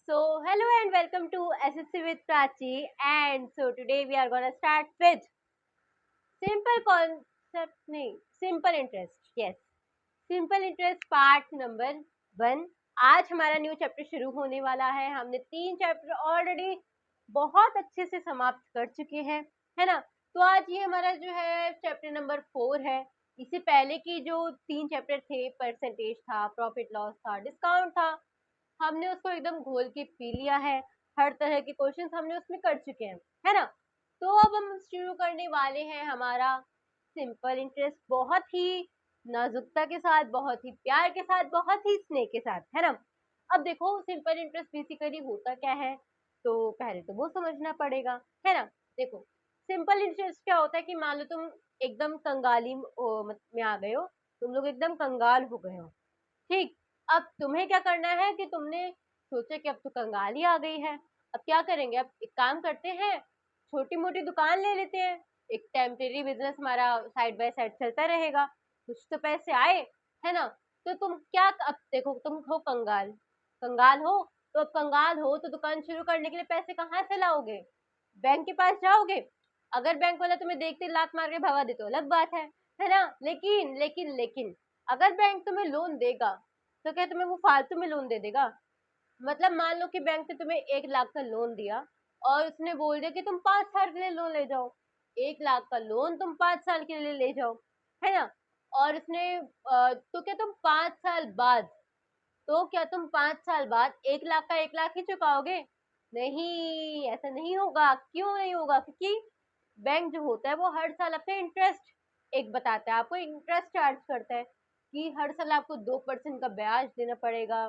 Hello and welcome to SSC with Prachi. And so today we are gonna start with simple concept, नहीं, simple interest. Yes, simple interest part number 1. आज हमारा new chapter शुरू होने वाला है. हमने 3 chapter already बहुत अच्छे से समाप्त कर चुके हैं, है ना. तो आज ये हमारा जो है चैप्टर नंबर 4 है. इससे पहले की जो 3 चैप्टर थे, परसेंटेज था, प्रॉफिट लॉस था, डिस्काउंट था, हमने उसको एकदम घोल के पी लिया है. हर तरह के क्वेश्चंस हमने उसमें कर चुके हैं, है ना. तो अब हम शुरू करने वाले हैं हमारा सिंपल इंटरेस्ट, बहुत ही नाजुकता के साथ, बहुत ही प्यार के साथ, बहुत ही स्नेह के साथ, है ना. अब देखो सिंपल इंटरेस्ट बेसिकली होता क्या है, तो पहले तो वो समझना पड़ेगा, है ना. देखो सिंपल इंटरेस्ट क्या होता है कि मान लो तुम एकदम कंगाली में आ गए हो, तुम लोग एकदम कंगाल हो गए हो, ठीक. अब तुम्हें क्या करना है कि तुमने सोचा कि अब तो कंगाली आ गई है, अब क्या करेंगे, अब एक काम करते हैं, छोटी मोटी दुकान ले लेते हैं, एक टेम्परेरी बिजनेस हमारा साइड बाय साइड चलता रहेगा, कुछ तो पैसे आए, है ना. तो तुम क्या, अब देखो तुम हो कंगाल, कंगाल हो, तो अब कंगाल हो तो दुकान शुरू करने के लिए पैसे कहाँ से लाओगे, बैंक के पास जाओगे. अगर बैंक वाला तुम्हें देखते लात मार के भगा दे तो अलग बात है ना. लेकिन लेकिन लेकिन अगर बैंक तुम्हें लोन देगा तो क्या तुम्हें वो फालतू में लोन दे देगा. मतलब मान लो कि बैंक ने तुम्हें 1 लाख का लोन दिया और उसने बोल दिया कि तुम 5 साल के लिए लोन ले जाओ. 1 लाख का लोन तुम 5 साल के लिए ले जाओ, है ना. और उसने तो क्या तुम 5 साल बाद, तो क्या तुम 5 साल बाद 1 लाख का 1 लाख ही चुकाओगे. नहीं, ऐसा नहीं होगा. क्यों नहीं होगा, क्योंकि बैंक जो होता है वो हर साल अपना इंटरेस्ट एक बताता है, आपको इंटरेस्ट चार्ज करता है कि हर साल आपको 2% का ब्याज देना पड़ेगा.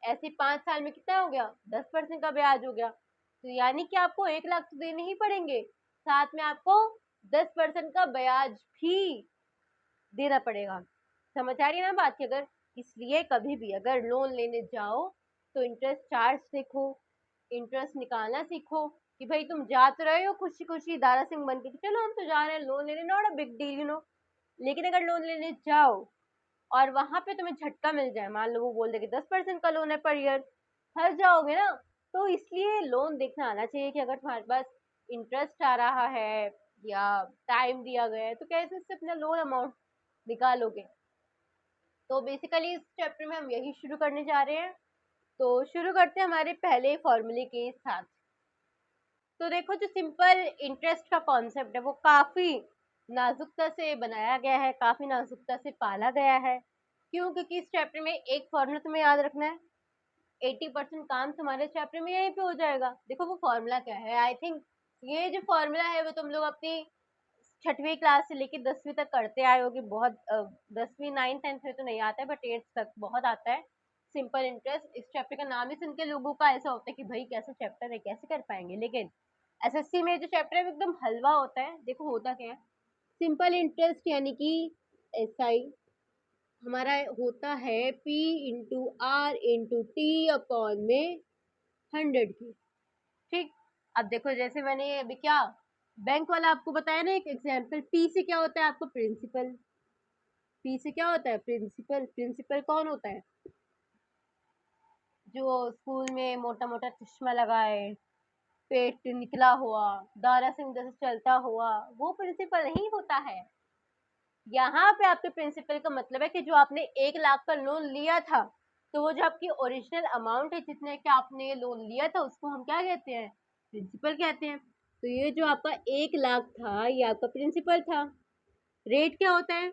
ऐसे 5 साल में कितना हो गया, 10% का ब्याज हो गया. तो यानी कि आपको 1 लाख तो देने ही पड़ेंगे, साथ में आपको 10% का ब्याज भी देना पड़ेगा. समझ आ रही है ना बात की. अगर इसलिए कभी भी अगर लोन लेने जाओ तो इंटरेस्ट चार्ज देखो, इंटरेस्ट निकालना सीखो कि भाई तुम जा तो रहे हो खुशी खुशी दारा सिंह बन के कि चलो हम तो जा रहे हैं लोन लेने, नॉट अ बिग डील, लेकिन अगर लोन लेने जाओ और वहां पे तुम्हें झटका मिल जाए, मान लो वो बोल दे कि 10% का लोन है पर ईयर, फंस जाओगे ना. तो इसलिए लोन देखना आना चाहिए कि अगर तुम्हारे पास इंटरेस्ट आ रहा है या टाइम दिया गया है तो कैसे इससे अपना लोन अमाउंट निकालोगे. तो बेसिकली इस चैप्टर में हम यही शुरू करने जा रहे हैं. तो शुरू करते हैं हमारे पहले फॉर्मूले के साथ. तो देखो जो सिंपल इंटरेस्ट का कॉन्सेप्ट है वो काफी नाजुकता से बनाया गया है, काफी नाजुकता से पाला गया है. क्यों, क्योंकि इस चैप्टर में एक फॉर्मूला तुम्हें याद रखना है, 80% काम तुम्हारे चैप्टर में यहीं पे हो जाएगा. देखो वो फॉर्मूला क्या है, आई थिंक ये जो फॉर्मूला है वो तुम लोग अपनी 6वीं क्लास से लेकर 10वीं तक करते आए होगे. बहुत 10वीं 9th 10th में तो नहीं आता है बट 8th तक बहुत आता है. सिंपल इंटरेस्ट, इस चैप्टर का नाम ही सुन के लोगों का ऐसा होता है कि भाई कैसा चैप्टर है, कैसे कर पाएंगे. लेकिन एसएससी में जो चैप्टर है वो एकदम हलवा होता है. देखो होता क्या है, सिंपल इंटरेस्ट यानी कि एसआई हमारा होता है P into R into T upon में 100 की, ठीक. अब देखो जैसे मैंने अभी क्या बैंक वाला आपको बताया ना एक एग्जाम्पल, पी से क्या होता है आपको प्रिंसिपल, पी से क्या होता है प्रिंसिपल. प्रिंसिपल कौन होता है, जो स्कूल में मोटा मोटा चश्मा लगाए, पेट निकला हुआ, दारा सिंह जैसे चलता हुआ, वो प्रिंसिपल नहीं होता है. यहाँ पे आपके प्रिंसिपल का मतलब है कि जो आपने 1 लाख का लोन लिया था, तो वो जो आपकी ओरिजिनल अमाउंट है जितने का आपने लोन लिया था उसको हम क्या कहते हैं, प्रिंसिपल कहते हैं. तो ये जो आपका 1 लाख था ये आपका प्रिंसिपल था. रेट क्या होता है,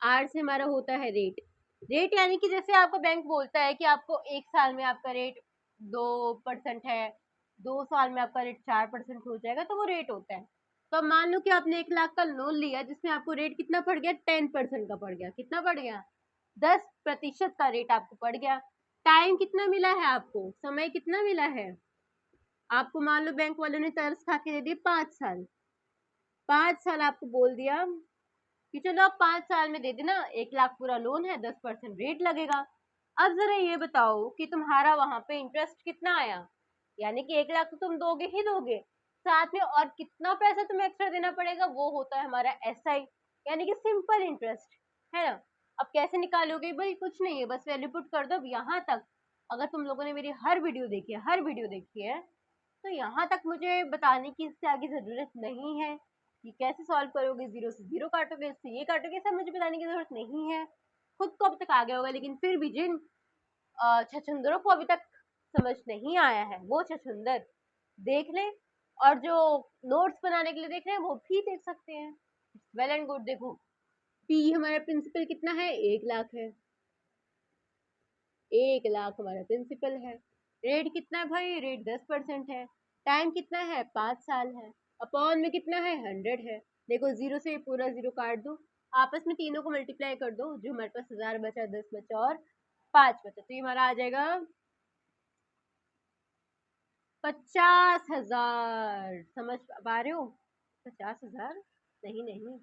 आर से हमारा होता है रेट. रेट यानी कि जैसे आपका बैंक बोलता है कि आपको 1 साल में आपका रेट 2% है, 2 साल में आपका रेट 4% हो जाएगा, तो वो रेट होता है. तो अब मान लो कि आपने 1 लाख का लोन लिया जिसमें आपको रेट कितना पड़ गया, 10% का पड़ गया. कितना पड़ गया, 10% का रेट आपको पड़ गया. टाइम कितना मिला है आपको, समय कितना मिला है आपको, मान लो बैंक वालों ने तरस खा के दे दिए 5 साल. 5 साल आपको बोल दिया कि चलो आप 5 साल में दे देना, 1 लाख पूरा लोन है, 10% रेट लगेगा. अब जरा ये बताओ कि तुम्हारा वहां पे इंटरेस्ट कितना आया, यानी कि 1 लाख तो तुम दोगे ही दोगे, साथ में और कितना पैसा तुम्हें एक्स्ट्रा देना पड़ेगा, वो होता है हमारा एसआई यानी कि सिंपल इंटरेस्ट, है ना. अब कैसे निकालोगे भाई, कुछ नहीं है, बस वैल्यू पुट कर दो यहाँ तक अगर तुम लोगों ने मेरी हर वीडियो देखी है तो यहाँ तक मुझे बताने की इससे आगे ज़रूरत नहीं है कि कैसे सॉल्व करोगे, 0 से 0 काटोगे, इससे ये काटोगे, सब मुझे बताने की ज़रूरत नहीं है। खुद को अब तक आ गया होगा, लेकिन फिर भी जिन छछूंदरों को अभी तक समझ नहीं आया है वो छछूंदर देख ले, और जो नोट्स बनाने के लिए देख रहे हैं वो भी देख सकते हैं। Well and good. देखो पी हमारा प्रिंसिपल कितना है, 1 लाख है। 1 लाख हमारा प्रिंसिपल है। रेट कितना है भाई, रेट 10% है। टाइम कितना है, 5 साल है। अपॉन में कितना है, 100 है। देखो 0 से पूरा 0 काट दो, आपस में तीनों को मल्टीप्लाई कर दो, जो हमारे पास 1000 बचा, 10 बचा और 5 बचा, तो ये हमारा आ जाएगा 50,000। समझ पा रहे हो? 50,000 नहीं नहीं,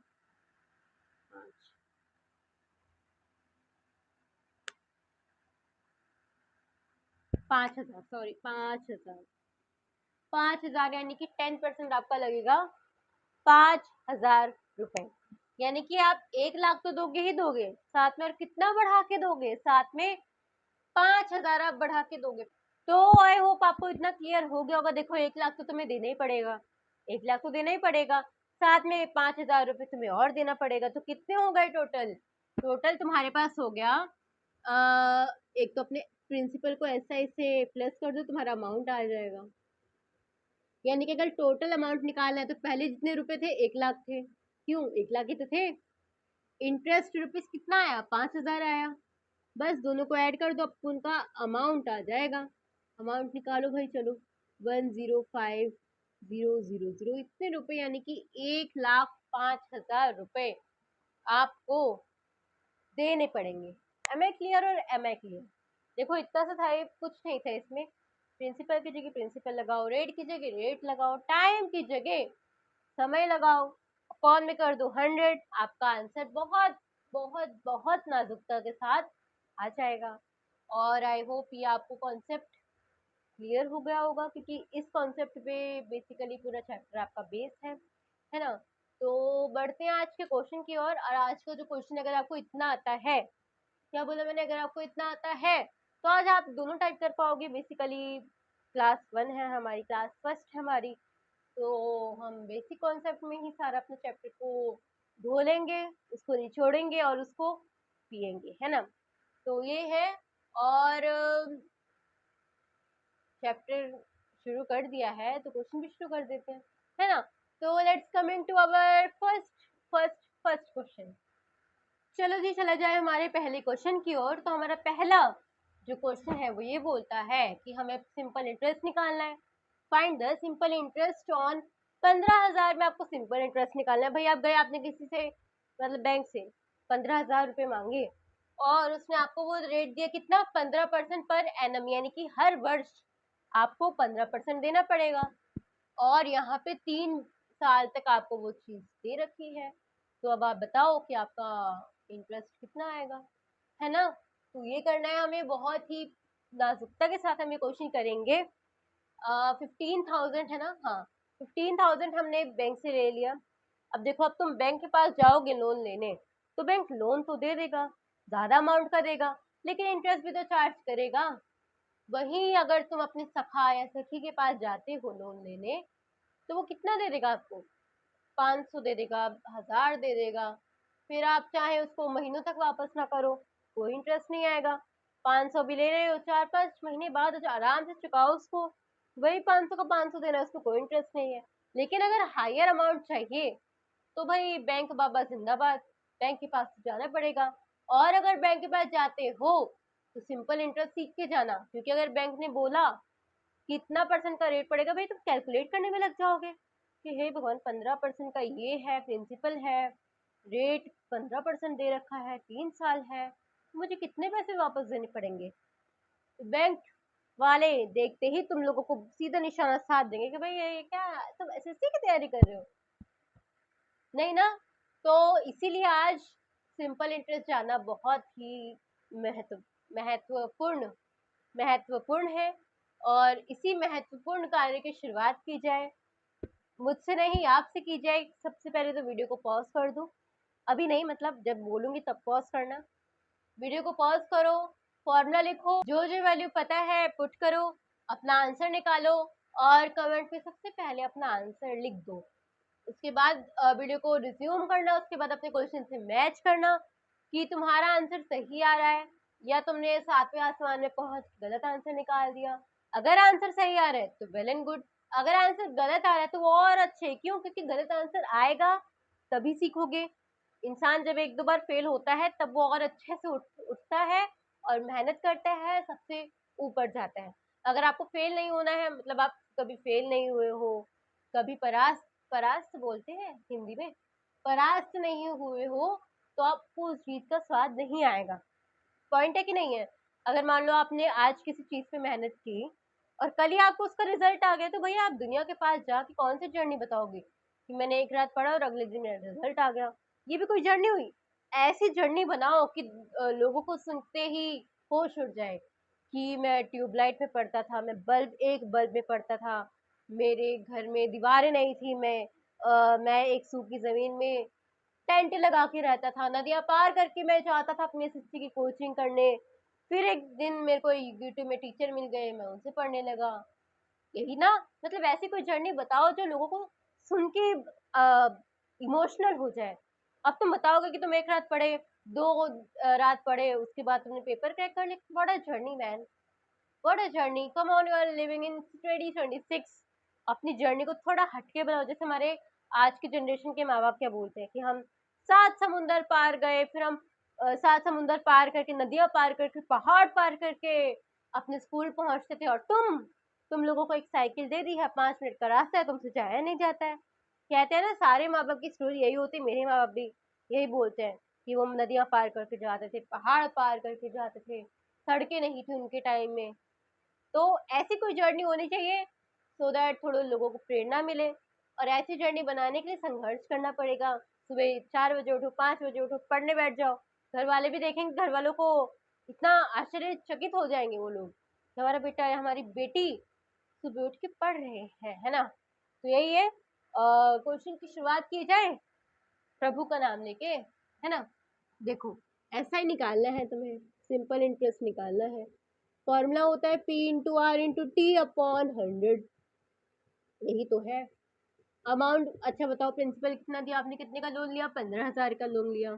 5,000, सॉरी 5,000। 5,000 यानी कि 10% आपका लगेगा 5,000 रुपए। यानी कि आप 1 लाख तो दोगे ही दोगे, साथ में और कितना बढ़ा के दोगे, साथ में 5,000 आप बढ़ा के दोगे। तो आई होप आपको इतना क्लियर हो गया होगा। देखो 1 लाख तो तुम्हें देना ही पड़ेगा, 1 लाख तो देना ही पड़ेगा, साथ में 5,000 रुपए तुम्हें और देना पड़ेगा। तो कितने हो गए टोटल? टोटल तुम्हारे पास हो गया एक तो अपने प्रिंसिपल को एसआई से प्लस कर दो, तुम्हारा अमाउंट आ जाएगा। यानी कि अगर टोटल अमाउंट निकालना है तो पहले जितने रुपए थे 1 लाख थे, क्यों 1 लाख ही तो थे। इंटरेस्ट रुपीज कितना आया, 5,000 आया। बस दोनों को ऐड कर दो, आपको उनका अमाउंट आ जाएगा। अमाउंट निकालो भाई, चलो 105,000 इतने रुपए, यानी कि 1,05,000 रुपए आपको देने पड़ेंगे। Am I clear? और एम आई क्लियर? देखो इतना सा था, कुछ नहीं था इसमें। प्रिंसिपल की जगह प्रिंसिपल लगाओ, रेट की जगह रेट लगाओ, टाइम की जगह समय लगाओ, कॉल में कर दो 100, आपका आंसर बहुत बहुत बहुत नाजुकता के साथ आ जाएगा। और आई होप ये आपको कॉन्सेप्ट क्लियर हो गया होगा, क्योंकि इस कॉन्सेप्ट पे बेसिकली पूरा चैप्टर आपका बेस है ना। तो बढ़ते हैं आज के क्वेश्चन की ओर। और आज का जो क्वेश्चन, अगर आपको इतना आता है, क्या बोला मैंने, अगर आपको इतना आता है तो आज आप दोनों टाइप कर पाओगे। बेसिकली क्लास 1 है हमारी, क्लास फर्स्ट है हमारी, तो हम बेसिक कॉन्सेप्ट में ही सारा अपने चैप्टर को घोलेंगे, उसको निचोड़ेंगे और उसको पिएंगे, है ना। तो ये है। और चैप्टर शुरू कर दिया है तो क्वेश्चन भी शुरू कर देते हैं, है ना। तो let's coming to our first question. चलो जी, चला जाए हमारे पहले क्वेश्चन की ओर। तो हमारा पहला जो क्वेश्चन है वो ये बोलता है कि हमें सिंपल इंटरेस्ट निकालना है। Find the simple interest on 15,000 में आपको सिंपल इंटरेस्ट निकालना है। भाई आप गए, आपने किसी से मतलब बैंक से 15,000 रुपए मांगे और उसने आपको वो रेट दिया कितना, 15% पर एनम, यानी कि हर वर्ष आपको 15% देना पड़ेगा। और यहाँ पे 3 साल तक आपको वो चीज दे रखी है। तो अब आप बताओ कि आपका इंटरेस्ट कितना आएगा, है ना। तो ये करना है हमें, बहुत ही नाजुकता के साथ हम ये क्वेश्चन करेंगे। 15,000 है ना, हाँ 15,000 हमने बैंक से ले लिया। अब देखो, अब तुम बैंक के पास जाओगे लोन लेने, तो बैंक लोन तो दे देगा, ज्यादा अमाउंट का देगा, लेकिन इंटरेस्ट भी तो चार्ज करेगा। वहीं अगर तुम अपने सखा या सखी के पास जाते हो लोन लेने, तो वो कितना दे देगा आपको, 500 दे देगा, 1000 दे देगा। फिर आप चाहे उसको महीनों तक वापस ना करो, कोई इंटरेस्ट नहीं आएगा। 500 भी ले रहे हो, 4-5 महीने बाद आराम से चुकाओ उसको, वही 500 का 500 देना, उसको कोई इंटरेस्ट नहीं है। लेकिन अगर हायर अमाउंट चाहिए तो भाई बैंक बाबा जिंदाबाद, बैंक के पास तो जाना पड़ेगा। और अगर बैंक के पास जाते हो तो सिंपल इंटरेस्ट सीख के जाना, क्योंकि अगर बैंक ने बोला कितना परसेंट का रेट पड़ेगा, भाई तुम कैलकुलेट करने में लग जाओगे कि हे भगवान 15% का ये है, प्रिंसिपल है, रेट 15% दे रखा है, 3 साल है, तो मुझे कितने पैसे वापस देने पड़ेंगे। तो बैंक वाले देखते ही तुम लोगों को सीधा निशाना साध देंगे कि भाई ये क्या, तुम एसएससी की तैयारी कर रहे हो, नहीं ना। तो इसीलिए आज सिंपल इंटरेस्ट जानना बहुत ही महत्वपूर्ण महत्वपूर्ण है। और इसी महत्वपूर्ण कार्य की शुरुआत की जाए, मुझसे नहीं आपसे की जाए। सबसे पहले तो वीडियो को पॉज कर दो, अभी नहीं मतलब जब बोलूंगी तब पॉज करना। वीडियो को पॉज करो, फॉर्मूला लिखो, जो जो वैल्यू पता है पुट करो, अपना आंसर निकालो और कमेंट में सबसे पहले अपना आंसर लिख दो। उसके बाद वीडियो को रिज्यूम करना, उसके बाद अपने क्वेश्चन से मैच करना कि तुम्हारा आंसर सही आ रहा है या तुमने सातवें आसमान में पहुंच गलत आंसर निकाल दिया। अगर आंसर सही आ रहा है तो वेल एंड गुड, अगर आंसर गलत आ रहा है तो वो और अच्छे। क्यों? क्योंकि गलत आंसर आएगा तभी सीखोगे। इंसान जब एक दो बार फेल होता है तब वो और अच्छे से उठता है और मेहनत करता है, सबसे ऊपर जाता है। अगर आपको फेल नहीं होना है, मतलब आप कभी फेल नहीं हुए हो, कभी परास्त परास्त बोलते हैं हिंदी में, परास्त नहीं हुए हो, तो आपको उस चीज का स्वाद नहीं आएगा। पॉइंट है कि नहीं है? अगर मान लो आपने आज किसी चीज पे मेहनत की और कल ही आपको उसका रिजल्ट आ गया, तो भैया आप दुनिया के पास जाके कौन सी जर्नी बताओगे कि मैंने एक रात पढ़ा और अगले दिन मेरा रिजल्ट आ गया? ये भी कोई जर्नी हुई? ऐसी जर्नी बनाओ कि लोगों को सुनते ही होश उड़ जाए कि मैं ट्यूबलाइट में पढ़ता था, मैं एक बल्ब में पढ़ता था, मेरे घर में दीवारें नहीं थी, मैं एक सूखी जमीन में टेंट लगा के रहता था, नदियां पार करके मैं जाता था अपनी एसएससी की कोचिंग करने। फिर एक दिन मेरे को यूट्यूब में टीचर मिल गए, मैं उनसे पढ़ने लगा। यही ना, मतलब ऐसी कोई जर्नी बताओ जो लोगों को सुन के इमोशनल हो जाए। अब तुम बताओगे कि तुम एक रात पढ़े, दो रात पढ़े, उसके बाद तुमने पेपर क्रैक कर लिया, what a journey man, what a journey. Come on, you are living in 2026। अपनी जर्नी को थोड़ा हटके बनाओ। जैसे हमारे आज की जनरेशन के माँ बाप क्या बोलते हैं कि हम 7 समुंदर पार गए, फिर हम 7 समुंदर पार करके, नदियां पार करके, पहाड़ पार करके अपने स्कूल पहुंचते थे, और तुम लोगों को एक साइकिल दे दी है, 5 मिनट का रास्ता है, तुमसे जाया नहीं जाता है। कहते हैं ना, सारे माँ बाप की स्टोरी यही होती है। मेरे माँ बाप भी यही बोलते हैं कि वो नदियां पार करके जाते थे, पहाड़ पार करके जाते थे, सड़कें नहीं थी उनके टाइम में। तो ऐसी कोई जर्नी होनी चाहिए सो दैट थोड़े लोगों को प्रेरणा मिले। और ऐसी जर्नी बनाने के लिए संघर्ष करना पड़ेगा। सुबह 4 बजे उठो, 5 बजे उठो, पढ़ने बैठ जाओ। घर वाले भी देखेंगे, घर वालों को इतना आश्चर्यचकित हो जाएंगे वो लोग, हमारा बेटा या हमारी बेटी सुबह उठ के पढ़ रहे हैं, है ना। तो यही है, क्वेश्चन की शुरुआत की जाए प्रभु का नाम लेके, है ना। देखो, ऐसा ही निकालना है तुम्हें, सिंपल इंटरेस्ट निकालना है। फॉर्मूला होता है P into R into T upon 100। यही तो है अमाउंट। अच्छा बताओ, प्रिंसिपल कितना दिया आपने? कितने का लोन लिया? 15,000 का लोन लिया।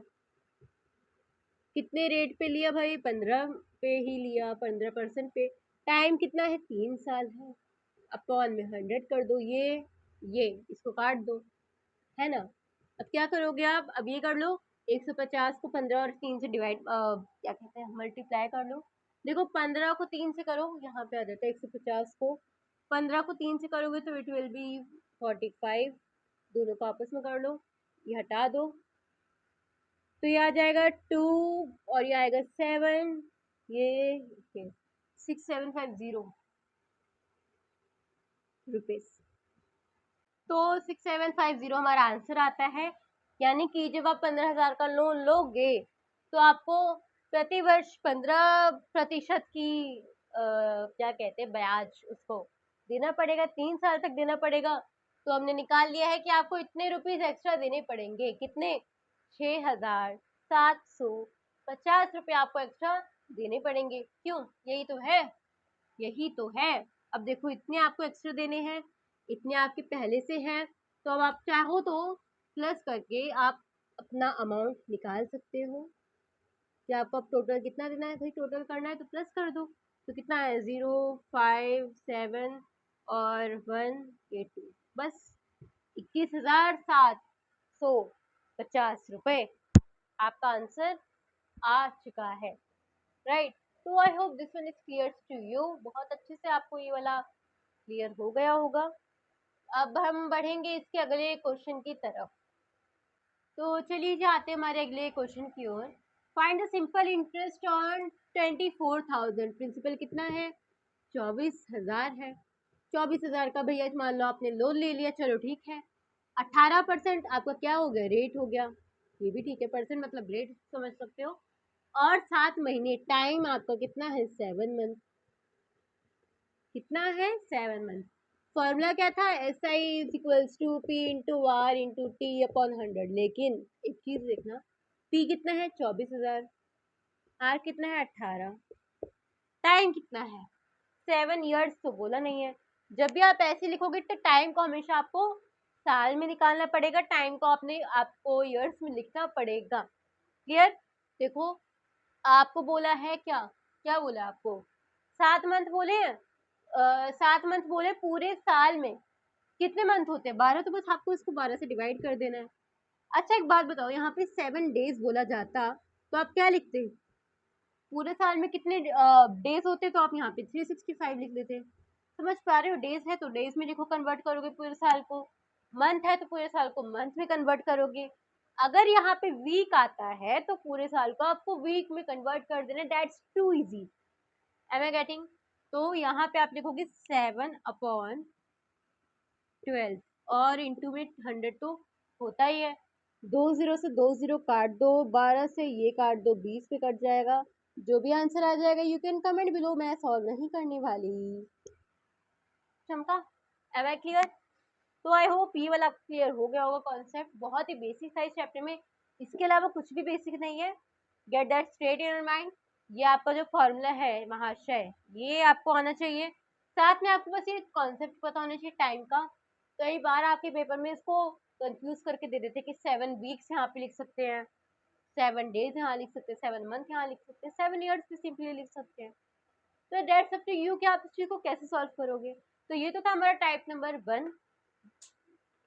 कितने रेट पे लिया भाई? 15 पे ही लिया, 15% पे। टाइम कितना है? 3 साल है। अपॉन में 100 कर दो, ये इसको काट दो, है ना। अब क्या करोगे आप? अब ये कर लो, 150 को 15 और 3 से डिवाइड, क्या कहते हैं, मल्टीप्लाई कर लो। देखो, 15 को 3 से करो, यहाँ पे आ जाता है 150 को 15 को 3 से करोगे तो इट विल बी 45। दोनों को आपस में कर लो, ये हटा दो, तो ये आ जाएगा 2 और ये आएगा 7, ये 6750 रुपीज। तो 6750 हमारा आंसर आता है। यानी कि जब आप 15,000 का लोन लोगे तो आपको प्रति वर्ष 15% की क्या कहते हैं, ब्याज उसको देना पड़ेगा, 3 साल तक देना पड़ेगा। तो हमने निकाल लिया है कि आपको इतने रुपीज एक्स्ट्रा देने पड़ेंगे। कितने? 6,750 रुपये आपको एक्स्ट्रा देने पड़ेंगे। क्यों? यही तो है, यही तो है। अब देखो, इतने आपको एक्स्ट्रा देने हैं, इतने आपके पहले से हैं, तो अब आप चाहो तो प्लस करके आप अपना अमाउंट निकाल सकते हो कि आपको अब टोटल कितना देना है। भाई टोटल करना है तो प्लस कर दो। तो कितना है? 0, 5, 7 और 1, ये 2, बस 21,750 रुपये आपका आंसर आ चुका है, राइट। तो I hope this one is clear to you. बहुत अच्छे से आपको ये वाला क्लियर हो गया होगा। अब हम बढ़ेंगे इसके अगले क्वेश्चन की तरफ। तो चलिए जाते हैं हमारे अगले क्वेश्चन की ओर। Find the simple interest on 24,000। Principal कितना है? 24,000 है। 24,000 का भैया मान लो आपने लोन ले लिया, चलो ठीक है। 18% आपका क्या हो गया? रेट हो गया। ये भी ठीक है, परसेंट मतलब रेट समझ सकते हो। और 7 महीने, टाइम आपका कितना है? 7 मंथ। कितना है? 7 मंथ। फॉर्मूला क्या था? S I is equals to P into R into T upon 100। लेकिन एक चीज देखना, पी कितना है? 24,000। आर कितना है? 18। टाइम कितना है 7 ईयर्स, तो बोला नहीं है। जब भी आप ऐसे लिखोगे तो टाइम को हमेशा आपको साल में निकालना पड़ेगा, टाइम को आपको ईयर्स में लिखना पड़ेगा। क्लियर? देखो आपको बोला है क्या क्या बोला आपको 7 मंथ बोले हैं, 7 मंथ बोले पूरे साल में कितने मंथ होते हैं 12, तो बस आपको इसको 12 से डिवाइड कर देना है। अच्छा एक बात बताओ, यहाँ पे 7 डेज बोला जाता तो आप क्या लिखते? पूरे साल में कितने डेज होते, तो आप यहाँ पे 365 लिख देते। समझ पा रहे हो? डेज है तो डेज में लिखो, कन्वर्ट करोगे पूरे साल को। मंथ है तो पूरे साल को मंथ में कन्वर्ट करोगे। अगर यहाँ पे वीक आता है तो पूरे साल को आपको वीक में कन्वर्ट कर देना। That's too easy. Am I getting? तो यहाँ पे आप लिखोगे 7/12 और इंटू में 100 तो होता ही है। 20 से 20 काट दो, 12 से ये काट दो, 20 पे कट जाएगा। जो भी आंसर आ जाएगा यू कैन कमेंट बिलो, मैं सॉल्व नहीं करने वाली। चमका? Am I clear? तो आई होप ये वाला क्लियर हो गया होगा कॉन्सेप्ट। बहुत ही बेसिक था इस चैप्टर में, इसके अलावा कुछ भी बेसिक नहीं है। Get that straight in your mind. ये आपका जो फॉर्मूला है महाशय, ये आपको आना चाहिए। साथ में आपको बस ये कॉन्सेप्ट पता होना चाहिए टाइम का। कई बार आपके पेपर में इसको कंफ्यूज करके दे देते कि 7 वीक्स यहाँ पे लिख सकते हैं, 7 डेज यहाँ लिख सकते हैं, 7 मंथ यहाँ लिख सकते हैं, 7 ईयर्स भी सिंपली लिख सकते हैं। तो दैट्स अप टू यू कि आप इस चीज को कैसे सॉल्व करोगे। तो ये तो था हमारा टाइप नंबर 1।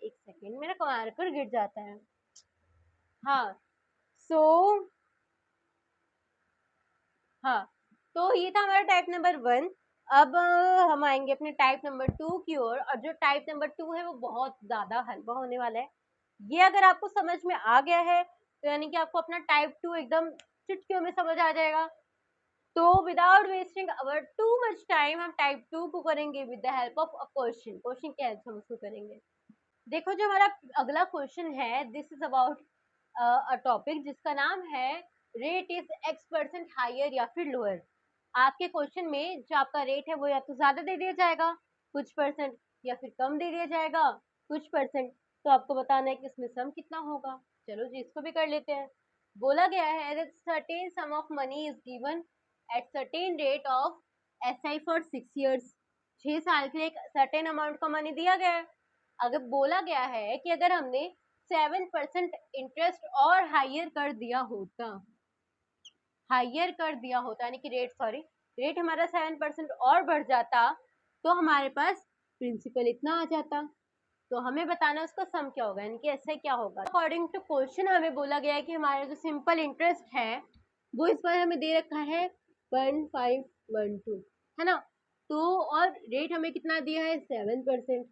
एक सेकेंड, मेरा मार्कर गिर जाता है। हाँ सो हाँ, तो ये था हमारा टाइप नंबर 1। अब हम आएंगे अपने टाइप नंबर 2 की ओर, और जो टाइप नंबर 2 है वो बहुत ज्यादा हल्का होने वाला है। ये अगर आपको समझ में आ गया है तो यानी कि आपको अपना टाइप 2 एकदम चुटकियों में समझ आ जाएगा। तो without wasting our too much time हम टाइप 2 को करेंगे with the help of a question. Question के हेल्प से हम उसको करेंगे। देखो जो हमारा अगला क्वेश्चन है, this is about a topic जिसका नाम है रेट इज x% हायर या फिर लोअर। आपके क्वेश्चन में जो आपका रेट है वो या तो ज्यादा दे दिया जाएगा कुछ परसेंट, या फिर कम दे दिया जाएगा कुछ परसेंट। तो आपको बताना है कि इसमें सम कितना होगा। चलो जी इसको भी कर लेते हैं। बोला गया है that certain sum of money is given at certain rate of SI for 6 years। 6 साल के लिए एक सर्टेन अमाउंट का मनी दिया गया है। अगर बोला गया है कि अगर हमने 7% इंटरेस्ट और हायर कर दिया होता, यानी कि रेट, सॉरी, रेट हमारा 7% और बढ़ जाता तो हमारे पास प्रिंसिपल इतना आ जाता। तो हमें बताना उसका सम क्या होगा, यानी कि ऐसे क्या होगा। अकॉर्डिंग टू क्वेश्चन हमें बोला गया है कि हमारा जो सिंपल इंटरेस्ट है वो इस बार हमें दे रखा है 1512, है ना। तो और रेट हमें कितना दिया है 7%,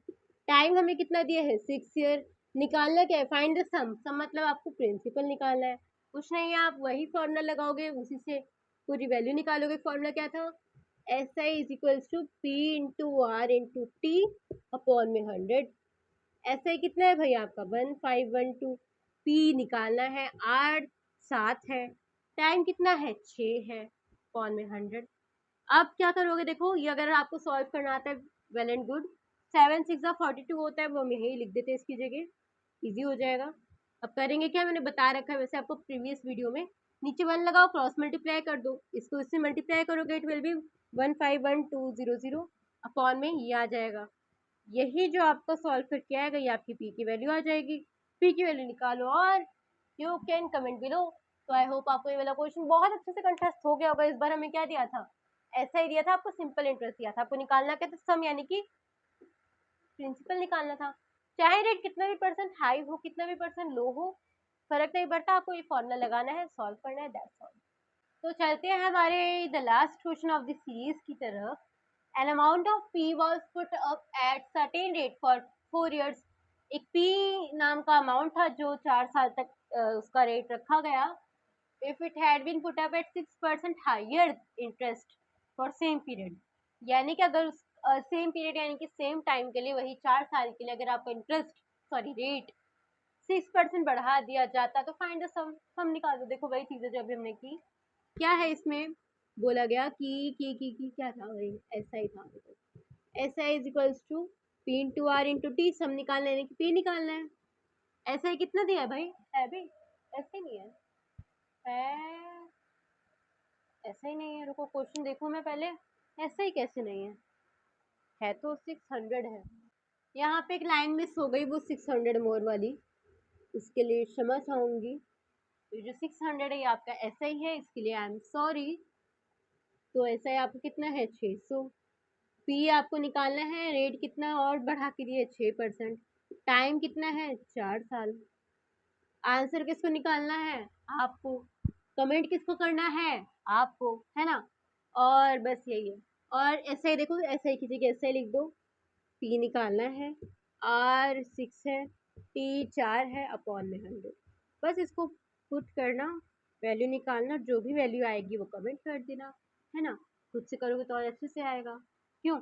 टाइम हमें कितना दिया है 6 ईयर। निकालना क्या है, फाइंड द सम। सम मतलब आपको प्रिंसिपल निकालना है, कुछ नहीं है, आप वही फॉर्मूला लगाओगे, उसी से पूरी वैल्यू निकालोगे। फॉर्मूला क्या था, S I is equals to P into R into T upon में 100। एस आई कितना है भाई आपका 1512, पी निकालना है, आर 7 है, टाइम कितना है 6 है, अपॉन में 100। अब क्या करोगे, देखो ये अगर आपको सॉल्व करना आता है वेल एंड गुड। 7 6 42 होता है, वो हम यही लिख देते हैं इसकी जगह, इजी हो जाएगा। अब करेंगे क्या, मैंने बता रखा है वैसे आपको प्रीवियस वीडियो में। नीचे 1 लगाओ, क्रॉस मल्टीप्लाई कर दो, इसको इससे मल्टीप्लाई करोगे इट विल बी 151200 अपॉन में ये आ जाएगा। यही जो आपको सॉल्व करके आएगा ये आपकी पी की वैल्यू आ जाएगी। पी की वैल्यू निकालो और यू कैन कमेंट बिलो। तो आई होप आपको ये वाला क्वेश्चन बहुत अच्छे से कंटेस्ट हो गया होगा। इस बार हमें क्या दिया था, ऐसा ही दिया था आपको, सिंपल इंटरेस्ट दिया था। आपको निकालना क्या था, सम यानी कि प्रिंसिपल निकालना था। चाहे रेट कितना भी परसेंट हाई हो, कितना भी परसेंट लो हो, फर्क नहीं पड़ता, आपको ये फॉर्मूला लगाना है, सॉल्व करना है, दैट्स ऑल। तो चलते हैं हमारे the last question of the series की तरफ। An amount of P was put up at certain rate for 4 years. एक पी नाम का अमाउंट था जो 4 साल तक उसका रेट रखा गया। If it had been put up at 6% higher interest for same period, यानी कि अगर सेम पीरियड यानी कि सेम टाइम के लिए, वही 4 साल के लिए अगर आपका इंटरेस्ट सॉरी रेट 6% बढ़ा दिया जाता तो फाइंड द सम। सम निकाल दो। देखो वही चीज़ है जो अभी हमने की। क्या है इसमें बोला गया कि क्या था भाई, ऐसा ही था। S I is equals to P into R into T. Sum निकालना है, यानी कि पी निकालना है। ऐसा ही कितना दिया है भाई, है भी ऐसे नहीं है, है ऐसा ही नहीं है, रुको क्वेश्चन देखो मैं पहले, ऐसा ही कैसे नहीं है तो 600 है। यहाँ पे एक लाइन मिस हो गई, वो 600 मोर वाली, इसके लिए क्षमा चाहूंगी। तो जो 600 है ये आपका ऐसा ही है, इसके लिए आई एम सॉरी। तो ऐसा ही आपको कितना है 600। पी आपको निकालना है, रेट कितना और बढ़ा के दिए 6%, टाइम कितना है 4 साल। आंसर किसको निकालना है आपको, कमेंट किसको करना है आपको, है ना। और बस यही है। और ऐसा ही देखो, ऐसा ही किसी के ऐसा ही लिख दो, पी निकालना है, आर 6 है, टी 4 है, अपॉन में 100। बस इसको पुट करना, वैल्यू निकालना, जो भी वैल्यू आएगी वो कमेंट कर देना, है ना। खुद से करोगे तो और अच्छे से आएगा, क्यों।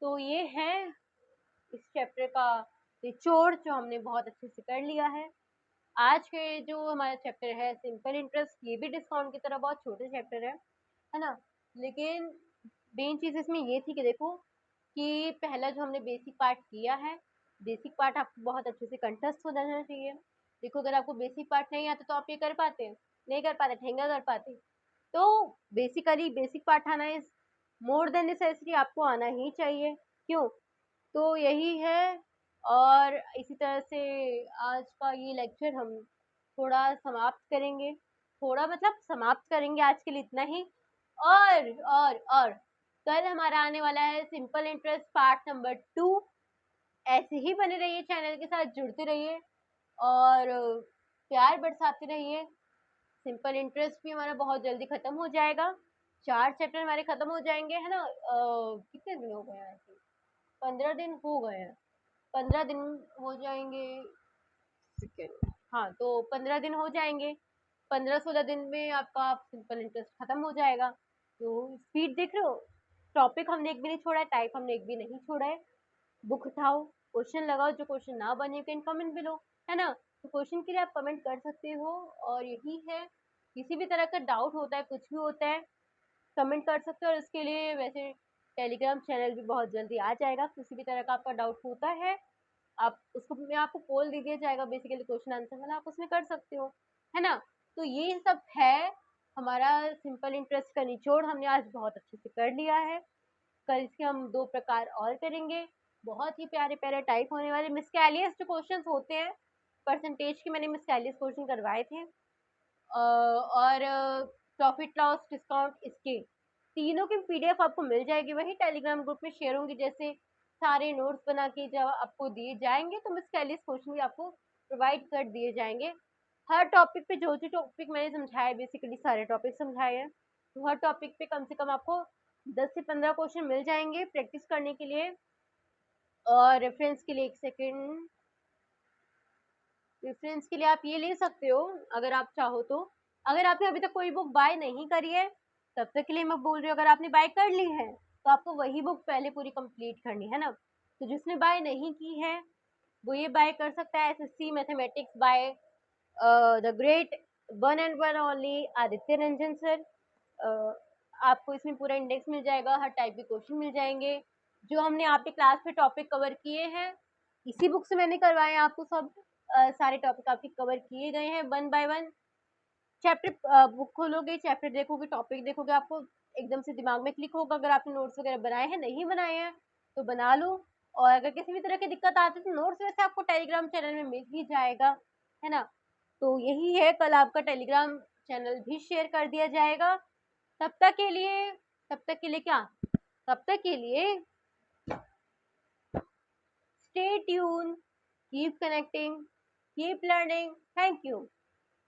तो ये है इस चैप्टर का निचोड़, जो हमने बहुत अच्छे से कर लिया है। आज के जो हमारा चैप्टर है सिंपल इंटरेस्ट, ये भी डिस्काउंट की तरह बहुत छोटे चैप्टर है ना। लेकिन मेन चीज़ इसमें ये थी कि देखो कि पहला जो हमने बेसिक पार्ट किया है, बेसिक पार्ट आपको बहुत अच्छे से कंठस्थ हो जाना चाहिए। देखो अगर आपको बेसिक पार्ट नहीं आता तो आप ये कर पाते, नहीं कर पाते, ठेंगा कर पाते। तो बेसिकली बेसिक पार्ट आना इज मोर देन नेसेसरी, आपको आना ही चाहिए, क्यों। तो यही है। और इसी तरह से आज का ये लेक्चर हम थोड़ा समाप्त करेंगे, थोड़ा मतलब समाप्त करेंगे आज के लिए इतना ही। और कल हमारा आने वाला है सिंपल इंटरेस्ट पार्ट नंबर 2। ऐसे ही बने रहिए, चैनल के साथ जुड़ते रहिए और प्यार बरसाते रहिए। सिंपल इंटरेस्ट भी हमारा बहुत जल्दी खत्म हो जाएगा, 4 चैप्टर हमारे खत्म हो जाएंगे, है ना। कितने दिन हो गए हैं, 15 दिन हो गए हैं, 15 दिन हो जाएंगे, हाँ तो 15 दिन हो जाएंगे, 15-16 दिन में आपका सिंपल इंटरेस्ट खत्म हो जाएगा। तो स्पीड देख रहे हो, टॉपिक हमने एक भी नहीं छोड़ा है, टाइप हमने एक भी नहीं छोड़ा है। बुक उठाओ, क्वेश्चन लगाओ, जो क्वेश्चन ना बने कैन कमेंट बिलो, है ना। तो क्वेश्चन के लिए आप कमेंट कर सकते हो। और यही है, किसी भी तरह का डाउट होता है, कुछ भी होता है, कमेंट कर सकते हो। और इसके लिए वैसे टेलीग्राम चैनल भी बहुत जल्दी आ जाएगा, किसी भी तरह का आपका डाउट होता है आप उसको में आपको पोल दे दिया जाएगा, बेसिकली क्वेश्चन आंसर वाला, आप उसमें कर सकते हो, है ना। तो ये सब है हमारा सिंपल इंटरेस्ट का निचोड़, हमने आज बहुत अच्छे से कर लिया है। कल इसके हम 2 प्रकार और करेंगे, बहुत ही प्यारे प्यारे टाइप होने वाले। मिसकैलियस जो क्वेश्चंस होते हैं परसेंटेज के, मैंने मिसकैलियस क्वेश्चन करवाए थे। और प्रॉफिट लॉस डिस्काउंट, इसके तीनों की पीडीएफ आपको मिल जाएगी, वही टेलीग्राम ग्रुप में शेयर होंगी। जैसे सारे नोट्स बना के जब आपको दिए जाएंगे तो मिसकैलियस क्वेश्चन भी आपको प्रोवाइड कर दिए जाएंगे। हर टॉपिक पे जो जो टॉपिक मैंने समझाया, बेसिकली सारे टॉपिक समझाए हैं, तो हर टॉपिक पे कम से कम आपको 10 से 15 क्वेश्चन मिल जाएंगे प्रैक्टिस करने के लिए। और रेफरेंस के लिए, एक सेकेंड, रेफरेंस के लिए आप ये ले सकते हो अगर आप चाहो तो। अगर आपने अभी तक कोई बुक बाय नहीं करी है तब तक के लिए मैं बोल रही हूँ, अगर आपने बाय कर ली है तो आपको वही बुक पहले पूरी कंप्लीट करनी है ना। तो जिसने बाय नहीं की है वो ये बाय कर सकता है, SSC mathematics by the great one and one only Aditya Ranjan sir. आपको इसमें पूरा इंडेक्स मिल जाएगा, हर टाइप के क्वेश्चन मिल जाएंगे, जो हमने आपके क्लास में टॉपिक कवर किए हैं इसी बुक से मैंने करवाए हैं आपको सब। सारे टॉपिक आपके कवर किए गए हैं one by one. Chapter book खोलोगे, चैप्टर देखोगे, टॉपिक देखोगे, आपको एकदम से दिमाग में क्लिक होगा। अगर आपने नोट्स वगैरह बनाए हैं, नहीं बनाए हैं तो बना लो। और अगर किसी भी तरह की दिक्कत आती है तो नोट्स वैसे आपको टेलीग्राम चैनल में मिल ही जाएगा, है ना। तो यही है, कल आपका टेलीग्राम चैनल भी शेयर कर दिया जाएगा। तब तक के लिए, तब तक के लिए क्या, तब तक के लिए stay tuned, keep connecting, keep learning. Thank you.